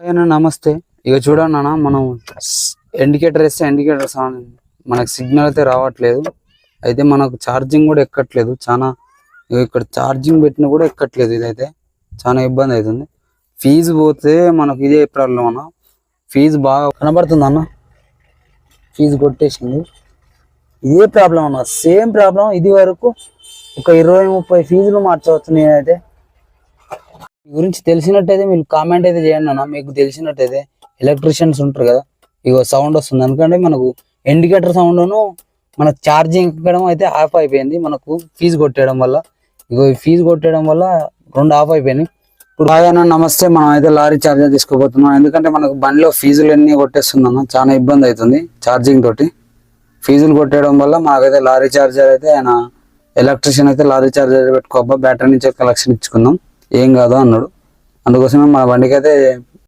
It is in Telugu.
అయ్యా నమస్తే. ఇక చూడండి అన్న, మనం ఇండికేటర్ వేస్తే ఇండికేటర్ మనకు సిగ్నల్ అయితే రావట్లేదు. అయితే మనకు ఛార్జింగ్ కూడా ఎక్కట్లేదు. చాలా ఇక్కడ ఛార్జింగ్ పెట్టినా కూడా ఎక్కట్లేదు. ఇదైతే చాలా ఇబ్బంది అవుతుంది. ఫీజు పోతే మనకు ఇదే ప్రాబ్లం అన్న. ఫీజు బాగా కనబడుతుంది అన్న, ఫీజు కొట్టేసింది. ఇదే ప్రాబ్లం అన్న, సేమ్ ప్రాబ్లం. ఇది వరకు ఒక 20-30 ఫీజులు మార్చవచ్చు. నేనైతే మీ గురించి తెలిసినట్టయితే మీరు కామెంట్ అయితే చేయండి అన్న. మీకు తెలిసినట్టయితే ఎలక్ట్రీషియన్స్ ఉంటారు కదా, ఇగో సౌండ్ వస్తుంది ఎందుకంటే మనకు ఇండికేటర్ సౌండ్ను మనకు ఛార్జింగ్ ఎక్కడం అయితే ఆఫ్ అయిపోయింది. మనకు ఫీజు కొట్టేయడం వల్ల, ఇగో ఫీజు కొట్టేయడం వల్ల 2 ఆఫ్ అయిపోయినాయి. ఇప్పుడు బాగా నమస్తే, మనం అయితే లారీ ఛార్జర్ తీసుకోబోతున్నాం. ఎందుకంటే మనకు బండిలో ఫీజులు అన్నీ కొట్టేస్తుందన్న, చాలా ఇబ్బంది అవుతుంది ఛార్జింగ్ తోటి. ఫీజులు కొట్టేయడం వల్ల మాకైతే లారీ ఛార్జర్ అయితే ఆయన ఎలక్ట్రీషియన్ అయితే లారీ ఛార్జర్ పెట్టుకోబ్బా, బ్యాటరీ నుంచి కలెక్షన్ ఇచ్చుకుందాం, ఏం కాదు అన్నాడు. అందుకోసమే మన బండికి అయితే